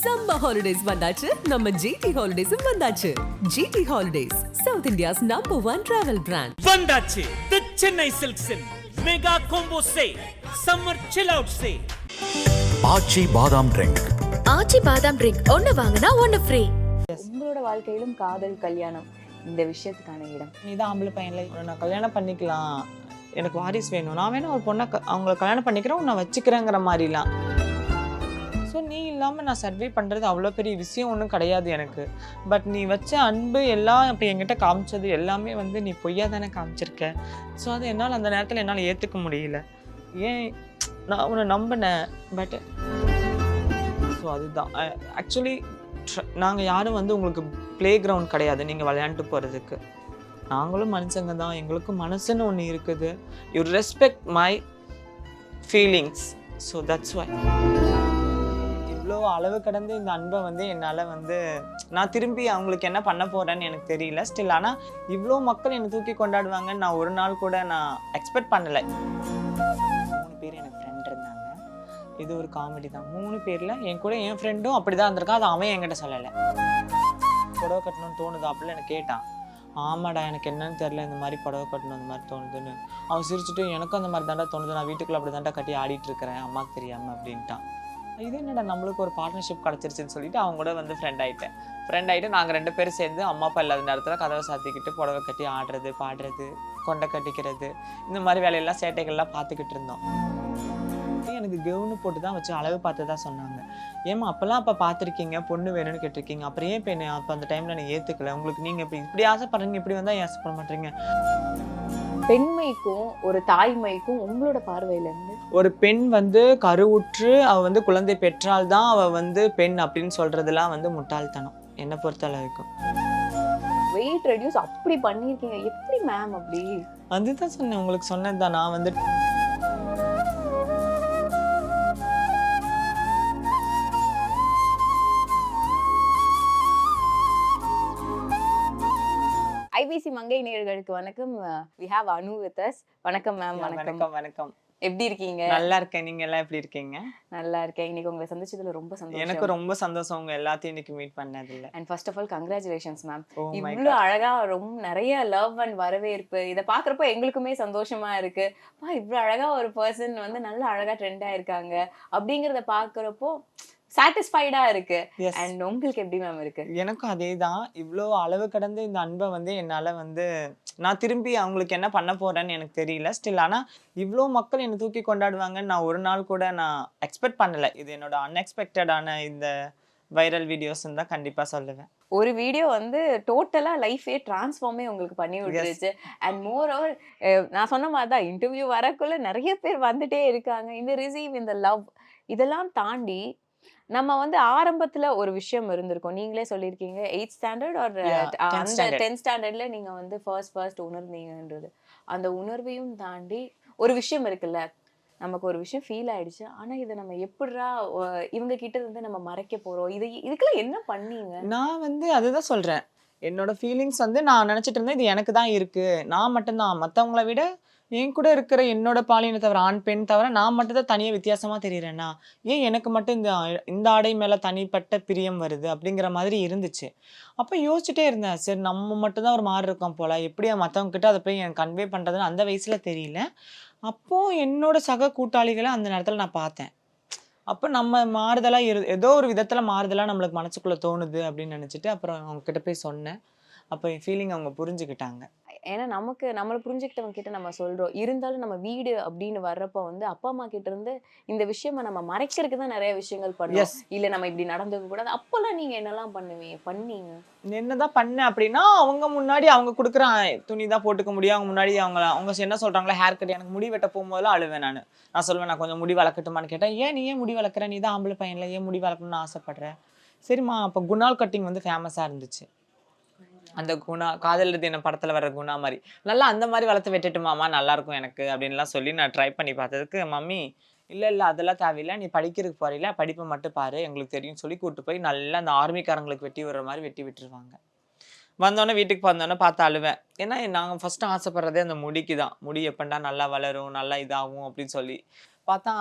Summer holidays வந்தாச்சு, நம்ம GT ஹாலிடேஸும் வந்தாச்சு. GT holidays, south India's #1 travel brand. வந்தாச்சு தி சென்னை சில்க்ஸின் mega combo sale, summer chill out sale. Aachi badam drink. ஆச்சி பாதாம் ட்ரிங்க் ஒன்னு வாங்குனா ஒன்னு ஃப்ரீ. உங்களோட வாழ்க்கையிலும் காதல், கல்யாணம் இந்த விஷயத்துக்கான இடம். நீதான் ஆம்பளை பையன்ல, நான் கல்யாணம் பண்ணிக்கலாம், எனக்கு வாரிசு வேணும், நான் வேணா ஒரு பொண்ணை அவங்கள கல்யாணம் பண்ணிக்கிறேன், நான் வச்சுக்கிறேங்கிற மாதிரிலாம். ஸோ நீ இல்லாமல் நான் சர்வே பண்ணுறது அவ்வளோ பெரிய விஷயம் ஒன்றும் கிடையாது எனக்கு. பட் நீ வச்ச அன்பு எல்லாம் இப்போ என்கிட்ட காமிச்சது எல்லாமே வந்து நீ பொய்யா தானே காமிச்சிருக்க. ஸோ அது என்னால் அந்த நேரத்தில் என்னால் ஏற்றுக்க முடியல. ஏன் நான் உன்னை நம்பினேன். பட் ஸோ அதுதான் ஆக்சுவலி நாங்கள் யாரும் வந்து உங்களுக்கு ப்ளே கிரவுண்ட் கிடையாது நீங்கள் விளையாண்டுட்டு போகிறதுக்கு. நாங்களும் மனுஷங்க தான், எங்களுக்கும் மனசுன்னு ஒன்று இருக்குது. You respect my feelings. So that's why இவ்வளோ அளவு கடந்து இந்த அன்பை வந்து என்னால் வந்து நான் திரும்பி அவங்களுக்கு என்ன பண்ண போகிறேன்னு எனக்கு தெரியல ஸ்டில். ஆனால் இவ்வளோ மக்கள் என்னை தூக்கி கொண்டாடுவாங்கன்னு நான் ஒரு நாள் கூட நான் எக்ஸ்பெக்ட் பண்ணலை. 3 பேர் எனக்கு ஃப்ரெண்ட் இருந்தாங்க. இது ஒரு காமெடி தான். 3 பேரில் என் கூட என் ஃப்ரெண்டும் அப்படி தான் இருந்திருக்கான். அது அவன் என்கிட்ட சொல்லலை. புடவை கட்டணும்னு தோணுதா அப்படின்னு எனக்கு கேட்டான். ஆமாடா எனக்கு என்னன்னு தெரில, இந்த மாதிரி புடவை கட்டணும் அந்த மாதிரி தோணுதுன்னு. அவன் சிரிச்சுட்டு எனக்கும் அந்த மாதிரி தாண்டா தோணுது, நான் வீட்டுக்குள்ள அப்படி தாண்டா கட்டி ஆடிட்டு இருக்கிறேன் அம்மாவுக்கு தெரியாமல் அப்படின்ட்டான். இது என்னடா நம்மளுக்கு ஒரு பார்ட்னர்ஷிப் கிடச்சிருச்சுன்னு சொல்லிட்டு அவங்க கூட வந்து ஃப்ரெண்ட் ஆகிட்டு நாங்கள் 2 பேரும் சேர்ந்து அம்மா அப்பா இல்லாத நேரத்தில் கதவை சாத்திக்கிட்டு புடவை கட்டி ஆடுறது, பாடுறது, கொண்டை கட்டிக்கிறது, இந்த மாதிரி வேலையெல்லாம் சேட்டைகள்லாம் பார்த்துக்கிட்டு இருந்தோம். எனக்கு கவுனு போட்டு தான் வச்சு அளவு பார்த்து தான் சொன்னாங்க. ஏமா அப்போல்லாம் அப்போ பார்த்துருக்கீங்க, பொண்ணு வேணும்னு கேட்டிருக்கீங்க, அப்புறம் ஏன் இப்போ என்ன அப்போ அந்த டைமில் நான் ஏற்றுக்கல, உங்களுக்கு நீங்கள் இப்படி ஆசைப்படுறீங்க, இப்படி வந்தால் ஆசைப்பட மாட்டீங்க. பெண்மைக்கும் ஒரு தாய்மைக்கும் உங்களோட பார்வையில இருந்து, ஒரு பெண் வந்து கருவுற்று அவ வந்து குழந்தை பெற்றால் தான் அவ வந்து பெண் அப்படின்னு சொல்றதெல்லாம் வந்து முட்டாள்தனம் என்னை பொறுத்த அளவுக்கு. வெயிட் ரெடியூஸ் அப்படி பண்ணிருக்கீங்க, எப்படி மேம் அப்படி? அதுதான் சொன்னேன், உங்களுக்கு சொன்னதுதான். நான் வந்து ஐபிசி மங்கை நேயர்களுக்கு வணக்கம். we have Anu with us. வணக்கம் மேம். வணக்கம். வணக்கம். எப்படி இருக்கீங்க? நல்லா இருக்கேன். நீங்க எல்லாம் எப்படி இருக்கீங்க? நல்லா இருக்கேன். இன்னைக்கு உங்களை சந்திச்சதுல ரொம்ப சந்தோஷம். எனக்கு ரொம்ப சந்தோஷம் உங்க எல்லாத்தையும் இன்னைக்கு மீட் பண்ணதுல. And first of all congratulations ma'am. Oh my இவ்வளவு God. அழகா ரொம்ப நிறைய லவ் அண்ட் வரவேற்பு, இதை பாக்குறப்போ எங்களுக்குமே சந்தோஷமா இருக்கு. இவ்வளவு அழகா ஒரு பர்சன் வந்து நல்ல அழகா ட்ரெண்ட் ஆயிருக்காங்க அப்படிங்கறத பாக்குறப்போ சாட்டிஸ்ஃபைடா இருக்கு. Yes. அண்ட் உங்களுக்கு எப்படி மேம் இருக்கு? எனக்கும் அதே தான். இவ்வளோ அளவு கடந்து இந்த அன்பை வந்து என்னால் வந்து நான் திரும்பி அவங்களுக்கு என்ன பண்ண போகிறேன்னு எனக்கு தெரியல ஸ்டில். ஆனால் இவ்வளோ மக்கள் என்னை தூக்கி கொண்டாடுவாங்கன்னு நான் ஒரு நாள் கூட நான் எக்ஸ்பெக்ட் பண்ணலை. இது என்னோட அன்எக்ஸ்பெக்டடான இந்த வைரல் வீடியோஸ்ன்னு தான் கண்டிப்பாக சொல்லுவேன். ஒரு வீடியோ வந்து டோட்டலா லைஃபே டிரான்ஸ்ஃபார்மே உங்களுக்கு பண்ணி விட்டுருச்சு. அண்ட் மோர் ஓவர் நான் சொன்ன மாதிரி தான், இன்டர்வியூ வரக்குள்ள நிறைய பேர் வந்துட்டே இருக்காங்க. இந்த ரிசீவ், இந்த லவ், இதெல்லாம் தாண்டி நம்ம வந்து ஆரம்பத்துல ஒரு விஷயம் இருந்திருக்கும். நீங்களே சொல்லியிருக்கீங்க 8th ஸ்டாண்டர்ட் ஒரு அந்த 10th ஸ்டாண்டர்ட்ல நீங்க வந்து ஃபர்ஸ்ட் உணர்ந்தீங்கன்றது. அந்த உணர்வையும் தாண்டி ஒரு விஷயம் இருக்குல்ல, நமக்கு ஒரு விஷயம் ஃபீல் ஆயிடுச்சு, ஆனா இதை நம்ம எப்படிரா இவங்க கிட்ட இருந்து நம்ம மறைக்க போறோம், இதுக்கெல்லாம் என்ன பண்ணீங்க? நான் வந்து அதுதான் சொல்றேன், என்னோட ஃபீலிங்ஸ் வந்து நான் நினைச்சிட்டு இருந்தேன் இது எனக்கு தான் இருக்கு, நான் மட்டும்தான், மற்றவங்கள விட என் கூட இருக்கிற என்னோட பாலினை தவிர ஆண் பெண் தவிர நான் மட்டும் தான் தனியாக வித்தியாசமாக தெரியுறேன்னா, ஏன் எனக்கு மட்டும் இந்த ஆடை மேலே தனிப்பட்ட பிரியம் வருது அப்படிங்கிற மாதிரி இருந்துச்சு. அப்போ யோசிச்சுட்டே இருந்தேன், சரி நம்ம மட்டும்தான் ஒரு மாதிரி இருக்கோம் போல், எப்படி மற்றவங்க கிட்ட அதை போய் எனக்கு கன்வே பண்ணுறதுன்னு அந்த வயசில் தெரியல. அப்போது என்னோட சக கூட்டாளிகளை அந்த நேரத்தில் நான் பார்த்தேன். அப்போ நம்ம மாறுதலாக ஏதோ ஒரு விதத்தில் மாறுதலாக நம்மளுக்கு மனசுக்குள்ளே தோணுது அப்படின்னு நினச்சிட்டு அப்புறம் அவங்க கிட்ட போய் சொன்னேன். அப்போ என் ஃபீலிங் அவங்க புரிஞ்சுக்கிட்டாங்க. ஏன்னா நம்மளை புரிஞ்சுக்கிட்டவங்க கிட்ட நம்ம சொல்றோம், இருந்தாலும் நம்ம வீடு அப்படின்னு வர்றப்ப வந்து அப்பா அம்மா கிட்ட இருந்து இந்த விஷயமா நம்ம மறைக்கிறதுக்கு தான் நிறைய விஷயங்கள் பண்ணுவோம். இல்ல நம்ம இப்படி நடந்துக்க கூடாது. அப்பெல்லாம் நீங்க என்னெல்லாம் பண்ணீங்க? என்னதான் பண்ணேன் அப்படின்னா, அவங்க முன்னாடி அவங்க கொடுக்குற துணி தான் போட்டுக்க முடியும். அவங்க முன்னாடி அவங்க என்ன சொல்றாங்களோ ஹேர் கட், எனக்கு முடி வெட்ட போகும்போதெல்லாம் அழுவேன். நான் சொல்லுவேன், நான் கொஞ்சம் முடி வளர்க்கட்டுமான்னு கேட்டேன். ஏன் நீ ஏன் முடி வளர்க்குற, நீ தான் ஆம்பளை பையன்ல, ஏன் முடி வளர்க்கணும்னு ஆசைப்படுற? சரிம்மா. அப்போ குணால் கட்டிங் வந்து ஃபேமஸாக இருந்துச்சு. அந்த குணா காதல் என்ன படத்துல வர்ற குணா மாதிரி நல்லா அந்த மாதிரி வளர்த்து வெட்டுட்டுமாமா, நல்லா இருக்கும் எனக்கு அப்படின்லாம் சொல்லி நான் ட்ரை பண்ணி பார்த்ததுக்கு மம்மி இல்லை அதெல்லாம் தேவையில்லை, நீ படிக்கிறதுக்கு போறீல, படிப்பை மட்டும் பாரு, எங்களுக்கு தெரியும் சொல்லி கூப்பிட்டு போய் நல்லா அந்த ஆர்மிக்காரங்களுக்கு வெட்டி விடுற மாதிரி வெட்டி விட்டுருவாங்க. வந்தோடனே வீட்டுக்கு வந்தோடனே பார்த்து அழுவேன். ஏன்னா நாங்கள் ஃபர்ஸ்ட் ஆசைப்படுறதே அந்த முடிக்கு தான். முடி எப்பண்டா நல்லா வளரும், நல்லா இதாகும் அப்படின்னு சொல்லி பார்த்தா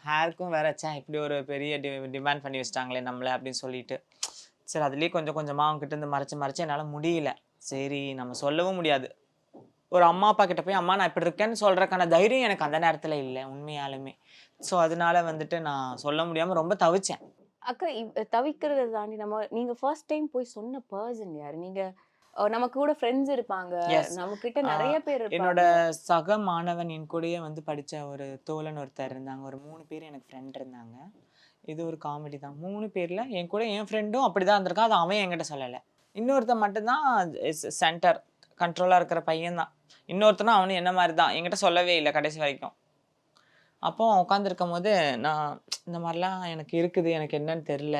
ஹேருக்கும் வேற இப்படி ஒரு பெரிய டிமாண்ட் பண்ணி வச்சிட்டாங்களே நம்மளை அப்படின்னு சொல்லிட்டு சரி அதுலேயே கொஞ்சம் கொஞ்சமாக அவங்ககிட்ட இருந்து மறைச்சு என்னால் முடியல. சரி நம்ம சொல்லவும் முடியாது. ஒரு அம்மா அப்பா கிட்ட போய் அம்மா நான் இப்படி இருக்கேன்னு சொல்றதுக்கான தைரியம் எனக்கு அந்த நேரத்தில் இல்லை உண்மையாலுமே. ஸோ அதனால வந்துட்டு நான் சொல்ல முடியாமல் ரொம்ப தவிச்சேன். அக்கா தவிக்கிறத தாண்டி நீங்க ஃபர்ஸ்ட் டைம் போய் சொன்ன பர்சன் யாரு? நீங்க நமக்கு கூட ஃப்ரெண்ட்ஸ் இருப்பாங்க, நம்ம கிட்ட நிறைய பேர் என்னோட சக மாணவன் என் கூடயே வந்து படிச்ச ஒரு தோழன் ஒருத்தர் இருந்தாங்க. ஒரு 3 பேர் எனக்கு ஃப்ரெண்ட் இருந்தாங்க. இது ஒரு காமெடி தான். 3 பேர்ல என் கூட என் ஃப்ரெண்டும் அப்படிதான் இருந்திருக்கான். அது அவன் என்கிட்ட சொல்லலை. இன்னொருத்தன் மட்டும்தான் சென்டர் கண்ட்ரோலா இருக்கிற பையன் தான். இன்னொருத்தனும் அவனு என்ன மாதிரி தான் என்கிட்ட சொல்லவே இல்லை கடைசி வரைக்கும். அப்போ உட்காந்துருக்கும் போது நான் இந்த மாதிரிலாம் எனக்கு இருக்குது, எனக்கு என்னன்னு தெரில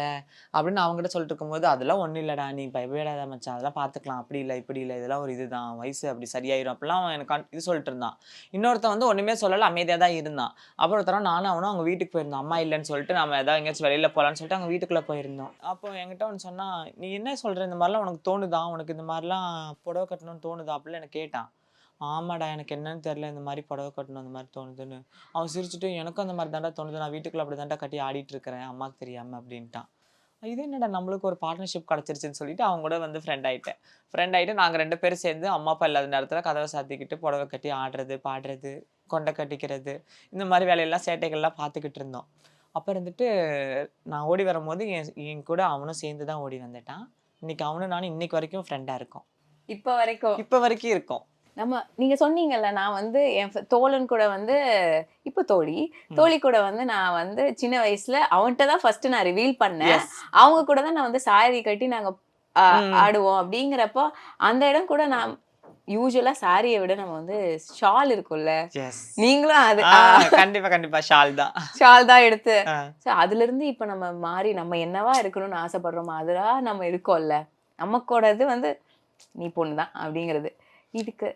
அப்படின்னு அவங்ககிட்ட சொல்லிட்டு இருக்கும்போது அதெல்லாம் ஒன்றும் இல்லைடா நீ பயப்படாத மச்சான், அதெல்லாம் பார்த்துக்கலாம், அப்படி இல்லை இப்படி இல்லை, இதெல்லாம் ஒரு இதுதான் வயசு அப்படி சரியாயிரும் அப்படிலாம் அவன் எனக்கு இது சொல்லிட்டு இருந்தான். இன்னொருத்தன் வந்து ஒன்றுமே சொல்லலை, அமைதியாக தான் இருந்தான். அப்புறம் ஒருத்தரம் நானும் அவனும் அவங்க வீட்டுக்கு போயிருந்தோம். அம்மா இல்லைன்னு சொல்லிட்டு நம்ம ஏதாவது எங்கேயாச்சும் வெளியில் போகலான்னு சொல்லிட்டு அவங்க வீட்டுக்குள்ளே போயிருந்தோம். அப்போ என்கிட்ட ஒன்று சொன்னால் நீ என்ன சொல்கிற, இந்த மாதிரிலாம் உனக்கு தோணுதா, உனக்கு இந்த மாதிரிலாம் புடவை கட்டணும்னு தோணுதா அப்படின்னு எனக்கு கேட்டான். ஆமாடா எனக்கு என்னன்னு தெரில, இந்த மாதிரி புடவை கட்டணும் அந்த மாதிரி தோணுதுன்னு. அவன் சிரிச்சுட்டு எனக்கும் அந்த மாதிரி தாண்டா தோணுது, நான் வீட்டுக்குள்ள அப்படி தாண்டா கட்டி ஆடிட்டு இருக்கிறேன் அம்மாவுக்கு தெரியாமல் அப்படின்ட்டான். இது என்னடா நம்மளுக்கு ஒரு பார்ட்னர்ஷிப் கிடச்சிருச்சுன்னு சொல்லிட்டு அவங்க கூட வந்து ஃப்ரெண்ட் ஆகிட்டு நாங்கள் 2 பேரும் சேர்ந்து அம்மா அப்பா இல்லாத நேரத்தில் கதவை சாத்திக்கிட்டு புடவை கட்டி ஆடுறது பாடுறது கொண்டை கட்டிக்கிறது இந்த மாதிரி வேலையெல்லாம் சேட்டைகள்லாம் பார்த்துக்கிட்டு இருந்தோம். அப்போ இருந்துட்டு நான் ஓடி வரும்போது என் கூட அவனும் சேர்ந்து தான் ஓடி வந்துட்டான். இன்னைக்கு அவனும் நானும் இன்னைக்கு வரைக்கும் ஃப்ரெண்டாக இருக்கோம். இப்போ வரைக்கும் நீங்க சொன்னீங்கல்ல, நான் வந்து என் தோழன் கூட வந்து இப்போ தோழி கூட வந்து நான் வந்து சின்ன வயசுல அவன்கிட்ட தான் ஃபர்ஸ்ட் நான் ரிவீல் பண்ணேன். அவங்க கூட தான் நான் வந்து சாரி கட்டி நாங்க ஆடுவோம். அப்படிங்கிறப்போ அந்த இடம் கூட நான் யூசுவலா சாரியை விட நம்ம வந்து ஷால் இருக்கும்ல, நீங்களும் அது கண்டிப்பா ஷால் தான் எடுத்து அதுல இருந்து இப்ப நம்ம மாறி நம்ம என்னவா இருக்கணும்னு ஆசைப்படுறோமோ அதெல்லாம் நம்ம இருக்கோம்ல. நமக்கோடது வந்து நீ பொண்ணுதான் அப்படிங்கிறது. இதுக்கு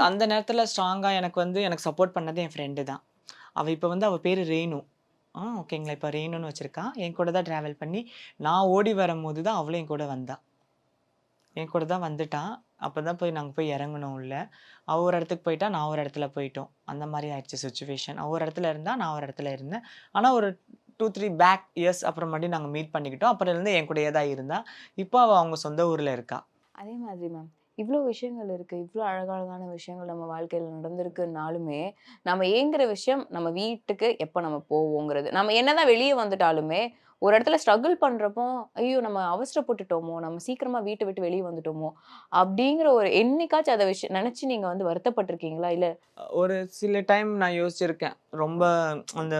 அந்த நேரத்துல ஸ்ட்ராங்கா எனக்கு சப்போர்ட் பண்ணது என் ஃப்ரெண்டு தான். அவ இப்ப வந்து அவ பேரு ரேணு. ஓகேங்களா, இப்ப ரேணுன்னு வச்சிருக்கா. என் கூட தான் டிராவல் பண்ணி நான் ஓடி வரும்போது தான் அவளும் என் கூட வந்தா. என் கூட தான் வந்துட்டான். அப்பதான் நாங்க போய் இறங்கணும் உள்ள. அவ ஒரு இடத்துக்கு போயிட்டா, நான் ஒரு இடத்துல போயிட்டோம். அந்த மாதிரி ஆயிடுச்சு சுச்சுவேஷன். அவ ஒரு இடத்துல இருந்தா, நான் ஒரு இடத்துல இருந்தேன். ஆனா ஒரு 2-3 பேக் இயர்ஸ் அப்புறமாட்டி நாங்க மீட் பண்ணிக்கிட்டோம். அப்புறம் இருந்து என் கூடயே தான் இருந்தா. இப்போ அவ அவங்க சொந்த ஊர்ல இருக்கா. அதே மாதிரி மேம் இவ்வளோ விஷயங்கள் இருக்கு, இவ்வளோ அழகழகான விஷயங்கள் நம்ம வாழ்க்கையில் நடந்திருக்குனாலுமே நம்ம ஏங்குற விஷயம் நம்ம வீட்டுக்கு எப்போ நம்ம போவோங்கிறது. நம்ம என்னதான் வெளியே வந்துட்டாலுமே ஒரு இடத்துல ஸ்ட்ரகிள் பண்றப்போ ஐயோ நம்ம அவசரப்பட்டுட்டோமோ, நம்ம சீக்கிரமா வீட்டை விட்டு வெளியே வந்துட்டோமோ அப்படிங்கிற ஒரு என்னைக்காச்சும் அதை விஷயம் நினைச்சு நீங்க வந்து வருத்தப்பட்டிருக்கீங்களா? இல்ல ஒரு சில டைம் நான் யோசிச்சிருக்கேன். ரொம்ப அந்த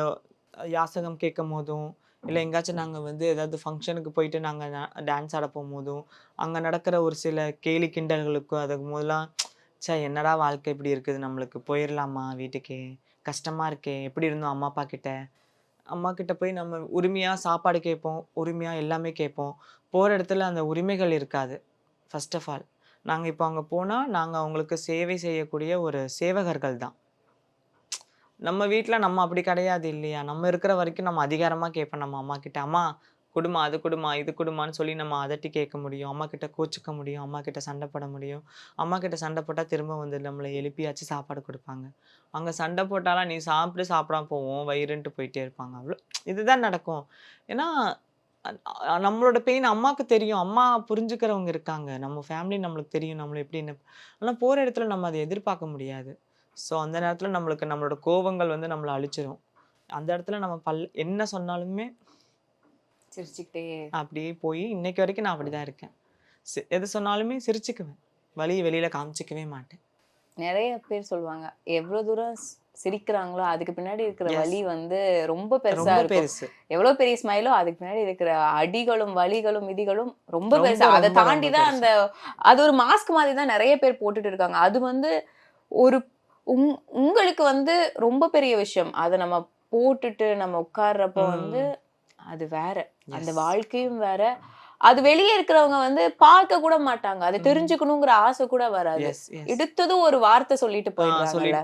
யாசகம் கேட்கும் போதும் இல்லை எங்கேயாச்சும் நாங்கள் வந்து ஏதாவது ஃபங்க்ஷனுக்கு போயிட்டு நாங்கள் டான்ஸ் ஆட போகும்போதும் அங்கே நடக்கிற ஒரு சில கேலி கிண்டல்களுக்கும் அதுக்கு போதெல்லாம் என்னடா வாழ்க்கை இப்படி இருக்குது, நம்மளுக்கு போயிடலாமா வீட்டுக்கு, கஷ்டமாக இருக்கே, எப்படி இருந்தோம் அம்மா கிட்ட போய் நம்ம உரிமையாக சாப்பாடு கேட்போம், உரிமையாக எல்லாமே கேட்போம். போகிற இடத்துல அந்த உரிமைகள் இருக்காது. ஃபர்ஸ்ட் ஆஃப் ஆல் நாங்கள் இப்போ அங்கே போனால் நாங்கள் அவங்களுக்கு சேவை செய்யக்கூடிய ஒரு சேவகர்கள் தான். நம்ம வீட்டில் நம்ம அப்படி கிடையாது இல்லையா. நம்ம இருக்கிற வரைக்கும் நம்ம அதிகாரமாக கேட்போம் நம்ம அம்மா கிட்ட. அம்மா குடுமா, அது குடுமா, இது குடுமான்னு சொல்லி நம்ம அதட்டி கேட்க முடியும். அம்மா கிட்ட கோச்சிக்க முடியும், அம்மா கிட்ட சண்டை போட முடியும். அம்மா கிட்ட சண்டை போட்டால் திரும்ப வந்து நம்மளை எழுப்பியாச்சு சாப்பாடு கொடுப்பாங்க. அங்கே சண்டை போட்டாலாம் நீ சாப்பிடாம போவோம் வயிறுன்ட்டு போயிட்டே இருப்பாங்க. அவ்வளோ இதுதான் நடக்கும். ஏன்னா நம்மளோட பெயின் அம்மாவுக்கு தெரியும், அம்மா புரிஞ்சுக்கிறவங்க இருக்காங்க, நம்ம ஃபேமிலி நம்மளுக்கு தெரியும் நம்மளை எப்படின்னு. ஆனால் போகிற இடத்துல நம்ம அதை எதிர்பார்க்க முடியாது. ஸோ அந்த நேரத்தில் நம்மளோட கோபங்கள் வந்து நம்மளை அழிச்சிடும். அந்த இடத்துல நம்ம என்ன சொன்னாலுமே சிரிச்சுக்கிட்டே அப்படியே போய் இன்னைக்கு வரைக்கும் நான் அப்படிதான் இருக்கேன். எது சொன்னாலுமே சிரிச்சுக்குவேன், வெளியில காமிச்சிக்கவே மாட்டேன். நிறைய பேர் சொல்லுவாங்க எவ்வளவு தூரம் சிரிக்கிறாங்களோ அதுக்கு பின்னாடி இருக்கிற வலி வந்து ரொம்ப பெருசா இருக்கும். எவ்வளவு பெரிய ஸ்மைலோ அதுக்கு பின்னாடி இருக்கிற அடிகளும் வலிகளும் மிதிகளும் ரொம்ப பெருசா. அதை தாண்டிதான் அது ஒரு மாஸ்க் மாதிரி தான் நிறைய பேர் போட்டுட்டு இருக்காங்க. அது வந்து ஒரு உங்களுக்கு வந்து ரொம்ப பெரிய விஷயம். அதை நம்ம போட்டுட்டு நம்ம உட்கார்றப்போ வந்து அது வேற, அந்த வாழ்க்கையும் வேற. அது வெளியே இருக்கிறவங்க வந்து பார்க்க கூட மாட்டாங்க, அது தெரிஞ்சுக்கணுங்கிற ஆசை கூட வராது. எடுத்ததும் ஒரு வார்த்தை சொல்லிட்டு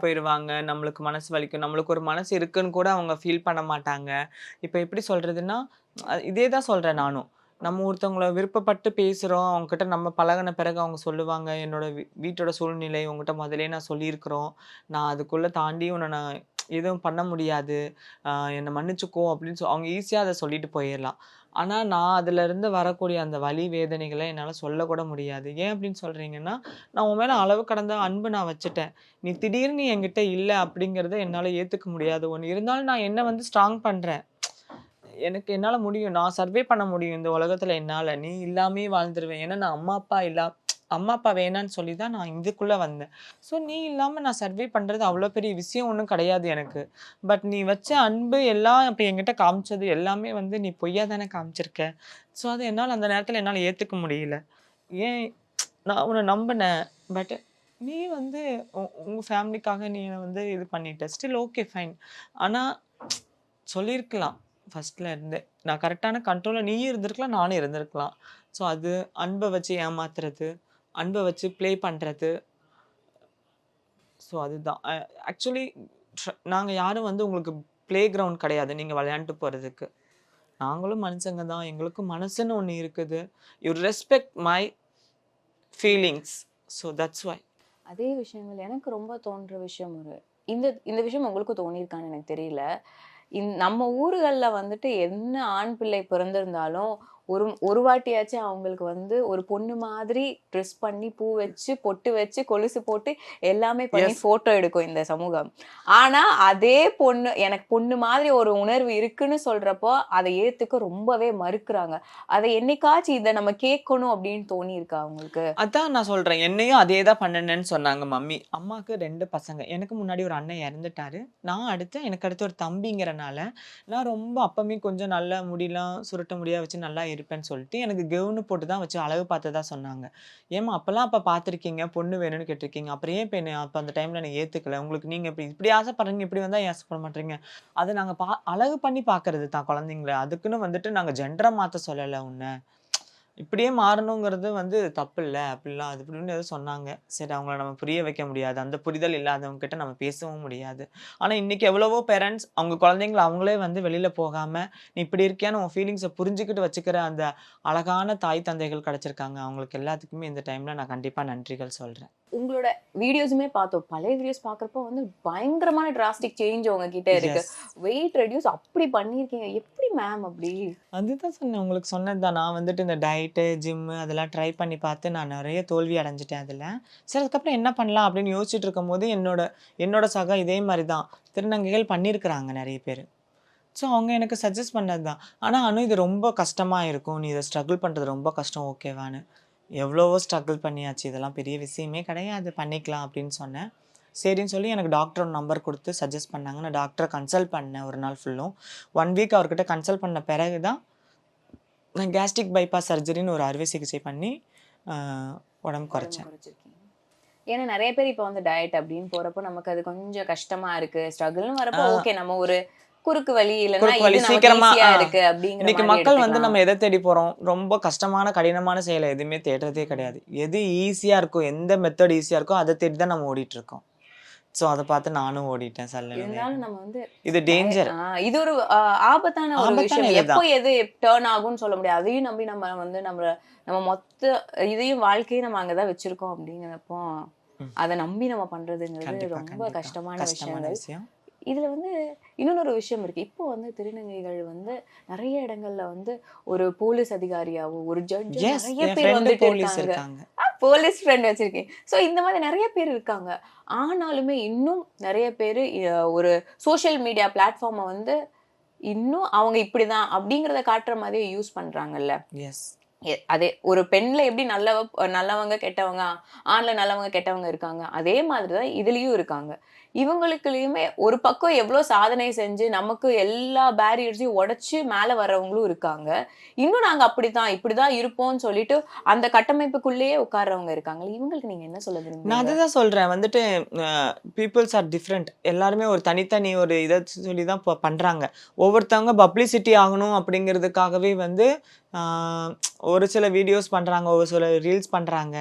போயிடுவாங்க. நம்மளுக்கு மனசு வலிக்கும், நம்மளுக்கு ஒரு மனசு இருக்குன்னு கூட அவங்க ஃபீல் பண்ண மாட்டாங்க. இப்ப எப்படி சொல்றதுன்னா இதேதான் சொல்றேன் நானும். நம்ம ஒருத்தவங்கள விருப்பப்பட்டு பேசுகிறோம், அவங்ககிட்ட நம்ம பழகின பிறகு அவங்க சொல்லுவாங்க என்னோட வீட்டோட சூழ்நிலை உங்ககிட்ட முதலே நான் சொல்லியிருக்கிறோம், நான் அதுக்குள்ளே தாண்டி உன்னை நான் எதுவும் பண்ண முடியாது, என்னை மன்னிச்சுக்கோ அப்படின்னு அவங்க ஈஸியாக அதை சொல்லிட்டு போயிடலாம். ஆனால் நான் அதிலிருந்து வரக்கூடிய அந்த வலி வேதனைகளை என்னால் சொல்லக்கூட முடியாது. ஏன் அப்படின்னு சொல்கிறீங்கன்னா, நான் உன் மேலே அளவு கடந்த அன்பு நான் வச்சுட்டேன். நீ திடீர்னு என்கிட்ட இல்லை அப்படிங்கிறத என்னால் ஏற்றுக்க முடியாது. ஒன்று இருந்தாலும் நான் என்ன வந்து ஸ்ட்ராங் பண்ணுறேன். எனக்கு என்னால் முடியும், நான் சர்வே பண்ண முடியும் இந்த உலகத்தில் என்னால். நீ இல்லாமே வாழ்ந்துருவேன். ஏன்னா நான் அம்மா அப்பா வேணான்னு சொல்லி தான் நான் இதுக்குள்ளே வந்தேன். ஸோ நீ இல்லாமல் நான் சர்வே பண்ணுறது அவ்வளோ பெரிய விஷயம் ஒன்றும் கிடையாது எனக்கு. பட் நீ வச்ச அன்பு எல்லாம் இப்போ என்கிட்ட காமிச்சது எல்லாமே வந்து நீ பொய்யா தானே காமிச்சிருக்க. ஸோ அது என்னால் அந்த நேரத்தில் என்னால் ஏற்றுக்க முடியல. ஏன் நான் உன்னை நம்பினேன், பட் நீ வந்து உங்கள் ஃபேமிலிக்காக நீ வந்து இது பண்ணிட்ட. Still okay fine. ஆனால் சொல்லியிருக்கலாம் ஃபஸ்ட்டில் இருந்தே. நான் கரெக்டான கண்ட்ரோலில் நீயும் இருந்திருக்கலாம், நானும் இருந்திருக்கலாம். ஸோ அது அன்பை வச்சு ஏமாத்துறது, அன்பை வச்சு ப்ளே பண்ணுறது. ஸோ அதுதான் ஆக்சுவலி நாங்கள் யாரும் வந்து உங்களுக்கு ப்ளே கிரவுண்ட் கிடையாது நீங்கள் விளையாண்டு போகிறதுக்கு. நாங்களும் மனுஷங்க தான், எங்களுக்கும் மனசுன்னு ஒன்று இருக்குது. You respect my feelings. So that's why. அதே விஷயங்கள் எனக்கு ரொம்ப தோன்ற விஷயம் இந்த விஷயம் உங்களுக்கு தோணியிருக்கான்னு எனக்கு தெரியல. நம்ம ஊர்களில் வந்துட்டு என்ன ஆண் பிள்ளை பிறந்திருந்தாலும் ஒரு வாட்டியாச்சும் அவங்களுக்கு வந்து ஒரு பொண்ணு மாதிரி ட்ரெஸ் பண்ணி பூ வச்சு பொட்டு வச்சு கொலுசு போட்டு எல்லாமே பண்ணி போட்டோ எடுக்கும் இந்த சமூகம். ஆனா அதே பொண்ணு எனக்கு பொண்ணு மாதிரி ஒரு உணர்வு இருக்குன்னு சொல்றப்போ அதை ஏத்துக்க ரொம்பவே மறுக்கிறாங்க. அதை என்னைக்காச்சும் இதை நம்ம கேட்கணும் அப்படின்னு தோணி இருக்கா அவங்களுக்கு? அதான் நான் சொல்றேன், என்னையும் அதே தான் பண்ணணுன்னு சொன்னாங்க மம்மி. அம்மாவுக்கு 2 பசங்க. எனக்கு முன்னாடி ஒரு அண்ணன் இறந்துட்டாரு. எனக்கு அடுத்து ஒரு தம்பிங்கிறனால நான் ரொம்ப அப்பமே கொஞ்சம் நல்லா முடியலாம் சுருட்ட முடியா வச்சு நல்லா இருப்பேன்னு சொல்லிட்டு எனக்கு கவுனு போட்டு தான் வச்சு அழகு பார்த்ததா சொன்னாங்க. ஏமா அப்போ பார்த்துருக்கீங்க, பொண்ணு வேணும்னு கேட்டிருக்கீங்க, அப்புறம் ஏன் இப்போ அப்போ அந்த டைமில் நான் ஏற்றுக்கல, உங்களுக்கு நீங்கள் இப்படி ஆசைப்படுறீங்க, இப்படி வந்தால் ஏன் ஆசைப்பட மாட்டீங்க. அதை நாங்கள் அழகு பண்ணி பார்க்கறது தான் குழந்தைங்கள. அதுக்குன்னு வந்துட்டு நாங்கள் ஜெண்டரை மாற்ற சொல்லலை. உன்னை இப்படியே மாறணுங்கிறது வந்து தப்பு இல்லை அப்படிலாம் அது இப்படின்னு எதுவும் சொன்னாங்க. சரி, அவங்கள நம்ம புரிய வைக்க முடியாது, அந்த புரிதல் இல்லாதவங்க கிட்ட நம்ம பேசவும் முடியாது. ஆனால் இன்னைக்கு எவ்வளவோ பேரண்ட்ஸ் அவங்க குழந்தைங்களை அவங்களே வந்து வெளியில் போகாமல் நீ இப்படி இருக்கியான்னு உன் ஃபீலிங்ஸை புரிஞ்சுக்கிட்டு வச்சுக்கிற அந்த அழகான தாய் தந்தைகள் கிடைச்சிருக்காங்க. அவங்களுக்கு எல்லாத்துக்குமே இந்த டைமில் நான் கண்டிப்பாக நன்றிகள் சொல்கிறேன். உங்களோட வீடியோஸுமே பார்த்தோம், பழைய வீடியோஸ் பார்க்குறப்போ வந்து பயங்கரமான டிராஸ்டிக் சேஞ்ச் உங்ககிட்ட இருக்கு. வெயிட் ரெடியூஸ் அப்படி பண்ணியிருக்கீங்க, எப்படி மேம் அப்படி? அதுதான் சொன்னேன், உங்களுக்கு சொன்னது தான். நான் வந்துட்டு இந்த டயட்டு ஜிம்மு அதெல்லாம் ட்ரை பண்ணி பார்த்து நான் நிறைய தோல்வி அடைஞ்சிட்டேன் அதில். சரி, அதுக்கப்புறம் என்ன பண்ணலாம் அப்படின்னு யோசிச்சுட்டு இருக்கும் போது என்னோட சகா இதே மாதிரி தான் திருநங்கைகள் பண்ணியிருக்கிறாங்க நிறைய பேர். ஸோ அவங்க எனக்கு சஜஸ்ட் பண்ணது தான். ஆனால் இது ரொம்ப கஷ்டமாக இருக்கும், நீ இதை ஸ்ட்ரகிள் பண்ணுறது ரொம்ப கஷ்டம், ஓகேவான்னு. எவ்வளவோ ஸ்ட்ரகிள் பண்ணியாச்சு, இதெல்லாம் பெரிய விஷயமே கிடையாது, பண்ணிக்கலாம் அப்படின்னு சொன்னேன். சரின்னு சொல்லி எனக்கு டாக்டர் நம்பர் கொடுத்து சஜஸ்ட் பண்ணாங்க. நான் டாக்டரை கன்சல்ட் பண்ணேன் ஒரு நாள் ஃபுல்லும். 1 வீக் அவர்கிட்ட கன்சல்ட் பண்ண பிறகு தான் நான் கேஸ்ட்ரிக் பைபாஸ் சர்ஜரின்னு ஒரு அறுவை சிகிச்சை பண்ணி உடம்பு குறைச்சேன். ஏன்னா நிறைய பேர் இப்போ வந்து டயட் அப்படின்னு போறப்போ நமக்கு அது கொஞ்சம் கஷ்டமா இருக்கு, ஸ்ட்ரகிள்னு வரப்போ ஓகே நம்ம ஒரு குறுக்கு வழி சீக்கிரமா இருக்கு அப்படிங்கிற இன்னைக்கு மக்கள் வந்து நம்ம எதை தேடி போறோம், ரொம்ப கஷ்டமான கடினமான செயலை எதுவுமே தேடுறதே கிடையாது. எது ஈஸியா இருக்கோ, எந்த மெத்தட் ஈஸியா இருக்கோ அதை தேடி தான் நம்ம ஓடிட்டு இருக்கோம். சோ அதை பார்த்து நானும் ஓடிட்டேன். இருந்தாலும் நம்ம வந்து இது டேஞ்சர், இது ஒரு ஆபத்தான ஒரு விஷயம். எப்போ எது டேர்ன் ஆகும்னு சொல்ல முடியாது. அதையும் நம்பி நம்ம வந்து நம்ம மொத்த இதையும் வாழ்க்கையும் நம்ம அங்கதான் வச்சிருக்கோம். அப்படிங்கிறப்போ அதை நம்பி நம்ம பண்றதுங்கிறது ரொம்ப கஷ்டமான விஷயம். இதுல வந்து இன்னொரு விஷயம் இருக்கு. இப்போ வந்து திருநங்கைகள் வந்து நிறைய இடங்கள்ல வந்து ஒரு போலீஸ் அதிகாரியாவோ ஒரு ஜட்ஜ் நிறைய பேர் வந்துட்டு இருக்காங்க. போலீஸ் ஃப்ரெண்ட் வச்சிருக்கேன். ஸோ இந்த மாதிரி நிறைய பேர் இருக்காங்க. ஆனாலுமே இன்னும் நிறைய பேர் ஒரு சோஷியல் மீடியா பிளாட்ஃபார்மை வந்து இன்னும் அவங்க இப்படிதான் அப்படிங்கிறத காட்டுற மாதிரி யூஸ் பண்றாங்கல்ல. அதே ஒரு பெண்ல எப்படி நல்லவங்க கெட்டவங்க, ஆண்ல நல்லவங்க கெட்டவங்க இருக்காங்க, அதே மாதிரிதான் இதுலயும் இருக்காங்க. இவங்களுக்குலயுமே ஒரு பக்கம் எவ்வளவு சாதனை செஞ்சு நமக்கு எல்லா பேரியர்ஸையும் உடைச்சு மேல வர்றவங்களும் இருக்காங்க. இன்னும் நாங்க இப்படிதான் இருப்போம்னு சொல்லிட்டு அந்த கட்டமைப்புக்குள்ளேயே உட்கார்றவங்க இருக்காங்க. இவங்களுக்கு நீங்க என்ன சொல்ல விரும்புறீங்க? நான் அதுதான் சொல்றேன், வந்துட்டு பீப்புள்ஸ் ஆர் டிஃப்ரெண்ட். எல்லாருமே ஒரு தனித்தனி ஒரு இதை சொல்லிதான் பண்றாங்க. ஒவ்வொருத்தவங்க பப்ளிசிட்டி ஆகணும் அப்படிங்கிறதுக்காகவே வந்து ஒரு சில வீடியோஸ் பண்றாங்க, ஒரு சில ரீல்ஸ் பண்றாங்க.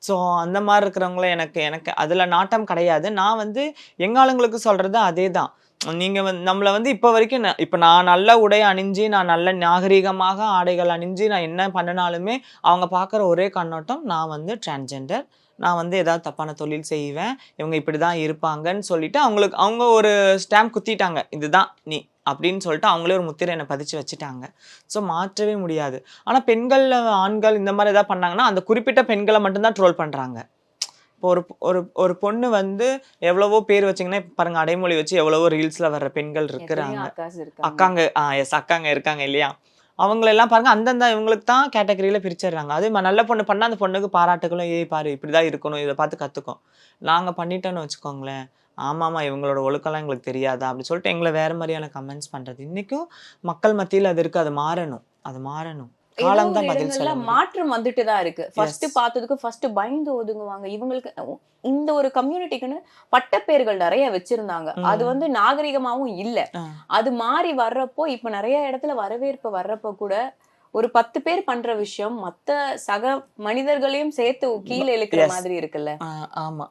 ஸோ அந்த மாதிரி இருக்கிறவங்கள எனக்கு எனக்கு அதில் நாட்டம் கிடையாது. நான் வந்து எங்கள் ஆளுங்களுக்கு சொல்கிறது அதே தான். நீங்கள் வந்து நம்மளை வந்து இப்போ வரைக்கும் இப்போ நான் நல்ல உடை அணிஞ்சு, நான் நல்ல நாகரீகமாக ஆடைகள் அணிஞ்சு நான் என்ன பண்ணினாலுமே அவங்க பார்க்குற ஒரே கண்ணோட்டம் நான் வந்து டிரான்ஸ்ஜெண்டர், நான் வந்து ஏதாவது தப்பான தொழில் செய்வேன், இவங்க இப்படி தான் இருப்பாங்கன்னு சொல்லிட்டு அவங்க ஒரு ஸ்டாம்ப் குத்திட்டாங்க, இதுதான் நீ அப்படின்னு சொல்லிட்டு அவங்களே ஒரு முத்திரை என்னை பதிச்சு வச்சுட்டாங்க. ஸோ மாற்றவே முடியாது. ஆனால் பெண்கள் ஆண்கள் இந்த மாதிரி ஏதாவது பண்ணாங்கன்னா அந்த குறிப்பிட்ட பெண்களை மட்டும்தான் ட்ரோல் பண்ணுறாங்க. இப்போ ஒரு பொண்ணு வந்து எவ்வளவோ பேர் வச்சிங்கன்னா பாருங்க, அடைமொழி வச்சு எவ்வளவோ ரீல்ஸில் வர்ற பெண்கள் இருக்கிறாங்க. அக்காங்க இருக்காங்க இல்லையா, அவங்களெல்லாம் பாருங்க அந்தந்த இவங்களுக்கு தான் கேட்டகரியில் பிரிச்சிடுறாங்க. அதே மாதிரி நல்ல பொண்ணு பண்ணால் அந்த பொண்ணுக்கு பாராட்டுகளும், ஏய் பாரு இப்படிதான் இருக்கணும், இதை பார்த்து கற்றுக்கும். நாங்கள் பண்ணிட்டோன்னு வச்சுக்கோங்களேன், ஆமாம்மா இவங்களோட ஒழுக்கம்லாம் எங்களுக்கு தெரியாதா அப்படி சொல்லிட்டு எங்களை வேற மாதிரியான கமெண்ட்ஸ் பண்ணுறது. இன்றைக்கும் மக்கள் மத்தியில் அது இருக்குது, அது மாறணும். காலம் தான் பதில் சொல்ல முடியும். மாற்றம் வந்துட்டு தான் இருக்கு. ஃபர்ஸ்ட் பார்த்ததுக்கு ஃபர்ஸ்ட் பயந்து ஒதுங்குவாங்க. இவங்களுக்கு இந்த ஒரு கம்யூனிட்டிக்குன்னு பட்டப்பேர்கள் நிறைய வச்சிருந்தாங்க. அது வந்து நாகரிகமாவும் இல்ல. அது மாறி வர்றப்போ இப்ப நிறைய இடத்துல வரவேற்பு வர்றப்போ கூட ஒரு 10 பேர் பண்ற விஷயம் மத்த சக மனிதர்களையும் சேர்த்து கீழே இழுக்கிற மாதிரி இருக்குல்ல. ஆமா.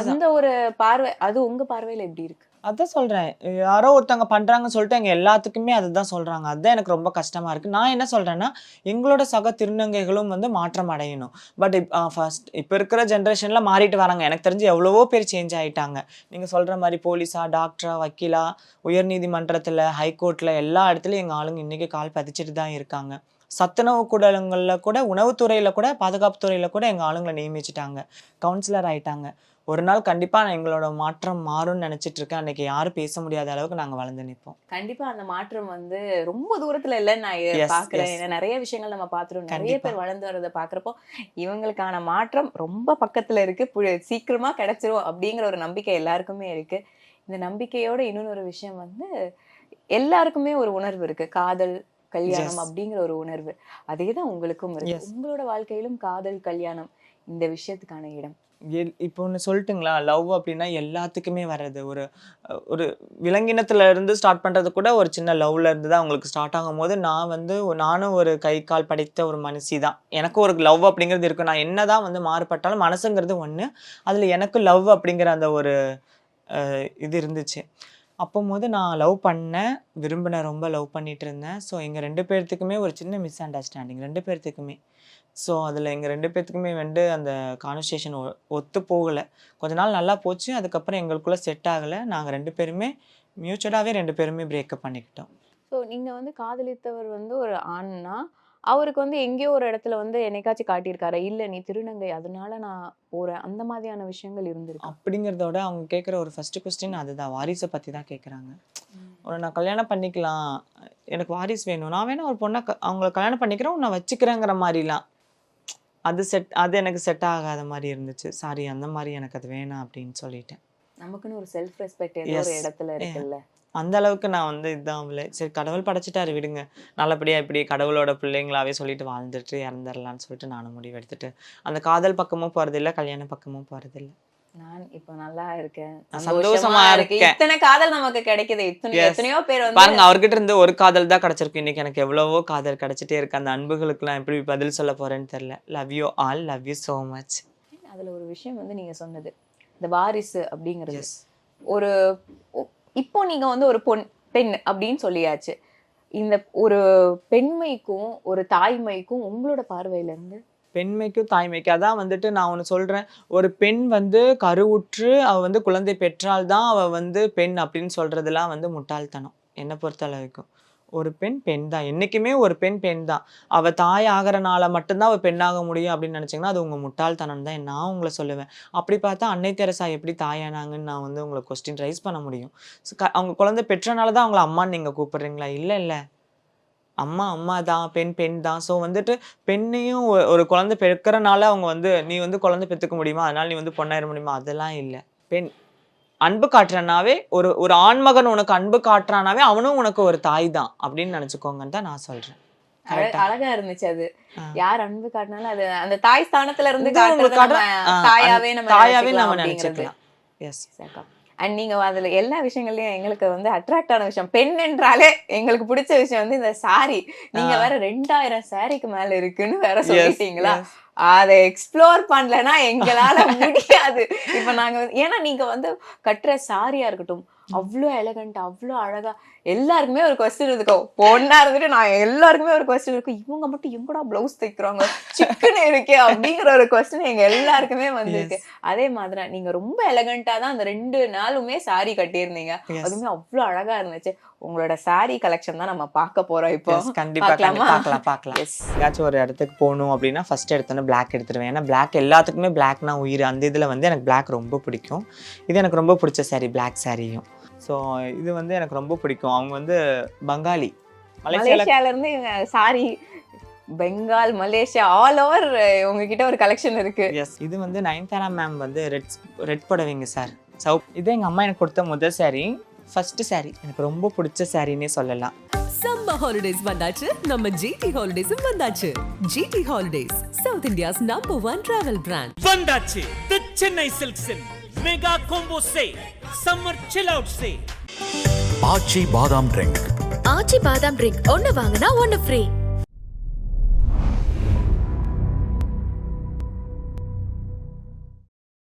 அந்த ஒரு பார்வை, அது உங்க பார்வையில எப்படி இருக்கு? அதான் சொல்றேன், யாரோ ஒருத்தவங்க பண்றாங்கன்னு சொல்லிட்டு எங்க எல்லாத்துக்குமே அதுதான் சொல்றாங்க. அதுதான் எனக்கு ரொம்ப கஷ்டமா இருக்கு. நான் என்ன சொல்றேன்னா, எங்களோட சக திருநங்கைகளும் வந்து மாற்றம் அடையணும். பட் ஃபர்ஸ்ட் இப்போ இருக்கிற ஜென்ரேஷன்ல மாறிட்டு வராங்க. எனக்கு தெரிஞ்சு எவ்வளவோ பேர் சேஞ்ச் ஆயிட்டாங்க. நீங்க சொல்ற மாதிரி போலீஸா, டாக்டரா, வக்கீலா, உயர்நீதிமன்றத்துல, ஹைகோர்ட்ல எல்லா இடத்துலயும் எங்க ஆளுங்க இன்னைக்கு கால் பதிச்சுட்டு தான் இருக்காங்க. சத்துணவு கூடங்களில் கூட, உணவுத்துறையில கூட, பாதுகாப்பு துறையில கூட எங்க ஆளுங்களை நியமிச்சுட்டாங்க, கவுன்சிலர் ஆயிட்டாங்க. ஒரு நாள் கண்டிப்பா எங்களோட மாற்றம் மாறும்னு நினைச்சிட்டு இருக்கேன். அன்னைக்கு யாரும் பேச முடியாத அளவுக்கு நாங்க வளர்ந்து நிற்போம். கண்டிப்பா அந்த மாற்றம் வந்து ரொம்ப தூரத்துல இல்ல நான் பாக்குறேன். நிறைய விஷயங்கள் நம்ம பாத்துறோம், நிறைய பேர் வளர்ந்து வர்றதை பாக்குறப்போ இவங்களுக்கான மாற்றம் ரொம்ப பக்கத்துல இருக்கு, சீக்கிரமா கிடைச்சிரும் அப்படிங்கிற ஒரு நம்பிக்கை எல்லாருக்குமே இருக்கு. இந்த நம்பிக்கையோட இன்னொரு விஷயம் வந்து எல்லாருக்குமே ஒரு உணர்வு இருக்கு, காதல் கல்யாணம் அப்படிங்கிற ஒரு உணர்வு. அதேதான் உங்களுக்கும் இருக்கு. உங்களோட வாழ்க்கையிலும் காதல் கல்யாணம் இந்த விஷயத்துக்கான இடம் இப்போ ஒன்று சொல்லட்டுங்களா, லவ் அப்படின்னா எல்லாத்துக்குமே வர்றது. ஒரு விலங்கினத்துல இருந்து ஸ்டார்ட் பண்றது கூட ஒரு சின்ன லவ்ல இருந்து தான் உங்களுக்கு ஸ்டார்ட் ஆகும் போது, நானும் ஒரு கை கால் படைத்த ஒரு மனுஷி தான். எனக்கு ஒரு லவ் அப்படிங்கிறது இருக்கும். நான் என்னதான் வந்து மாறுபட்டாலும் மனசுங்கிறது ஒன்று, அதுல எனக்கு லவ் அப்படிங்கிற அந்த ஒரு இது இருந்துச்சு. அப்போது நான் லவ் பண்ணேன், விரும்பினேன், ரொம்ப லவ் பண்ணிட்டு இருந்தேன். ஸோ எங்கள் 2 பேர்த்துக்குமே ஒரு சின்ன மிஸ் அண்டர்ஸ்டாண்டிங், 2 பேர்த்துக்குமே. ஸோ அதில் எங்கள் 2 பேர்த்துக்குமே வந்து அந்த கான்வர்சேஷன் ஒத்து போகலை. கொஞ்ச நாள் நல்லா போச்சு, அதுக்கப்புறம் எங்களுக்குள்ளே செட் ஆகலை. நாங்கள் 2 பேருமே மியூச்சுவலாகவே 2 பேருமே பிரேக்கப் பண்ணிக்கிட்டோம். ஸோ நீங்கள் வந்து காதலித்தவர் வந்து ஒரு ஆண்னா, அவருக்கு வந்து எங்கேயோ ஒரு இடத்துல வந்து என்னைக்காச்சும் காட்டியிருக்காரு, இல்லை நீ திருநங்கை அதனால நான் போகிறேன், அந்த மாதிரியான விஷயங்கள் இருந்திருக்கு? அப்படிங்கிறத விட அவங்க கேட்குற ஒரு ஃபர்ஸ்ட் கொஸ்டின் அதுதான், வாரிசை பற்றி தான் கேட்குறாங்க. நான் கல்யாணம் பண்ணிக்கலாம், எனக்கு வாரிசு வேணும், நான் வேணா ஒரு பொண்ணை அவங்கள கல்யாணம் பண்ணிக்கிறேன், நான் வச்சுக்கிறேங்கிற மாதிரிலாம். அது எனக்கு செட் ஆகாத மாதிரி இருந்துச்சு. சாரி, அந்த மாதிரி எனக்கு அது வேணாம் அப்படின்னு சொல்லிட்டேன். நமக்குன்னு ஒரு செல்ஃப் ரெஸ்பெக்ட் ஏதோ ஒரு இடத்துல இருக்குல்ல, அந்த அளவுக்கு நான் வந்து இதுதான் இல்லை, சரி கடவுள் படைச்சிட்டாரு விடுங்க, நல்லபடியா இப்படி கடவுளோட பிள்ளைங்களாவே சொல்லிட்டு வாழ்ந்துட்டு இறந்துடலான்னு சொல்லிட்டு நானும் முடிவு எடுத்துட்டு அந்த காதல் பக்கமும் போறதில்லை, கல்யாண பக்கமும் போறதில்லை. நான் இப்போ நல்லா இருக்கேன், சந்தோஷமா இருக்கேன். இத்தனை காதல் நமக்கு கிடைக்குது, எத்தனையோ பேர் வந்து பாருங்க, அவர்கிட்ட இருந்து ஒரு காதல் தான் கிடைச்சிருக்கு. இன்னைக்கு எனக்கு எவ்வளவோ காதல் கிடைச்சிட்டே இருக்கு. அந்த அன்புகளுக்குலாம் எப்படி பதில் சொல்ல போறேன்னு தெரியல. Love you all, love you so much. அதுல ஒரு விஷயம் வந்து நீங்க சொன்னது, இந்த வாரிசு அப்படிங்கிறது ஒரு, இப்போ நீங்க வந்து ஒரு பெண் அப்படின்னு சொல்லியாச்சு. இந்த ஒரு பெண்மைக்கும் ஒரு தாய்மைக்கும் உங்களோட பார்வையில இருந்து? பெண்மைக்கும் தாய்மைக்கும் அதான் வந்துட்டு நான் ஒன்று சொல்கிறேன். ஒரு பெண் வந்து கருவுற்று அவள் வந்து குழந்தை பெற்றால்தான் அவள் வந்து பெண் அப்படின்னு சொல்கிறதுலாம் வந்து முட்டாள்தனம் என்னை பொறுத்தளவுக்கும். ஒரு பெண் தான், என்றைக்குமே ஒரு பெண் தான். அவள் தாய் ஆகிறனால மட்டும்தான் அவள் பெண்ணாக முடியும் அப்படின்னு நினச்சிங்கன்னா அது உங்கள் முட்டாள்தனம் தான் நான் உங்களை சொல்லுவேன். அப்படி பார்த்தா அன்னை தெரசா எப்படி தாயானாங்கன்னு நான் வந்து உங்களை கொஸ்டின் ரைஸ் பண்ண முடியும். அவங்க குழந்தை பெற்றனால தான் அவங்கள அம்மான்னு நீங்கள் கூப்பிடுறீங்களா? இல்லை, அம்மா தான், பெண் தான். ஸோ வந்துட்டு பெண்ணையும் ஒரு குழந்தை பெற்கிறனால அவங்க வந்து நீ வந்து குழந்தை பெற்றுக்க முடியுமா, அதனால நீ வந்து பொண்ணாயிட முடியுமா? அதெல்லாம் இல்லை. பெண் அன்பு காட்டுறனாவே, ஒரு ஆண்மகன் உனக்கு அன்பு காட்டுறானாவே அவனும் உனக்கு ஒரு தாய் தான் அப்படின்னு நினைச்சுக்கோங்கன்னு தான் நான் சொல்றேன். அழகா இருந்துச்சு. அது யார் அன்பு காட்டினாலும் அது அந்த தாய் ஸ்தானத்துல இருந்து தாயாவே நம்ம நினைச்சுக்கலாம். எஸ். அண்ட் நீங்க அதுல எல்லா விஷயங்கள்லயும் எங்களுக்கு வந்து அட்ராக்ட் ஆன விஷயம், பெண் என்றாலே எங்களுக்கு பிடிச்ச விஷயம் வந்து இந்த சாரி. நீங்க வேற 2000 சாரிக்கு மேல இருக்குன்னு வேற சொல்லிட்டீங்களா? அதை எக்ஸ்ப்ளோர் பண்ணலன்னா எங்களால முடியாது. இப்ப நாங்க ஏன்னா நீங்க வந்து கட்டுற சாரியா இருக்கட்டும், அவ்வளோ எலகண்ட், அவ்வளோ அழகா, எல்லாருக்குமே ஒரு கொஸ்டின் இருக்கும். பொண்ணா இருந்துட்டு நான் எல்லாருக்குமே ஒரு கொஸ்டின் இருக்கும், இவங்க மட்டும் எங்கடா பிளவுஸ் தைக்கிறாங்க, சிக்கன் இருக்கே அப்படிங்கிற ஒரு கொஸ்டின் எங்க எல்லாருக்குமே வந்திருக்கு. அதே மாதிரி நீங்க ரொம்ப எலகண்டா தான் அந்த 2 நாளுமே சாரி கட்டியிருந்தீங்க. அதுவுமே அவ்வளோ அழகா இருந்துச்சு. உங்களோட சாரி கலெக்ஷன் தான் நம்ம பார்க்க போறோம் இப்போ. கண்டிப்பா பார்க்கலாம். ஏதாச்சும் ஒரு இடத்துக்கு போகணும் அப்படின்னா ஃபர்ஸ்ட் எடுத்தோன்னே பிளாக் எடுத்துருவேன். ஏன்னா பிளாக் எல்லாத்துக்குமே பிளாக்னா உயிர். அந்த இதில் வந்து எனக்கு பிளாக் ரொம்ப பிடிக்கும். இது எனக்கு ரொம்ப பிடிச்ச சாரி, பிளாக் சாரியும். ஸோ இது வந்து எனக்கு ரொம்ப பிடிக்கும். அவங்க வந்து பங்காளி, மலேசியால இருந்து sorry, Bengal, Malaysia, all over உங்ககிட்ட ஒரு கலெக்ஷன் இருக்கு. எஸ், இது வந்து நயன்தாரா மேம் வந்து ரெட் புடவைங்க சார். இது எங்கள் அம்மா எனக்கு கொடுத்த முதல் சாரி, ஃபர்ஸ்ட் சாரி. எனக்கு ரொம்ப பிடிச்ச சாரின்னே சொல்லலாம். சம்மர் ஹாலிடேஸ் வந்தாச்சு, நம்ம ஜிடி ஹாலிடேஸும் வந்தாச்சு. GT holidays, south India's number 1 travel brand. வந்தாச்சு தி சென்னை சில்க்ஸின் mega combo say summer chill out say. Aachi badam drink. ஆச்சி பாதாம் ட்ரிங்க் ஒன்னு வாங்கினா ஒன்னு ஃப்ரீ.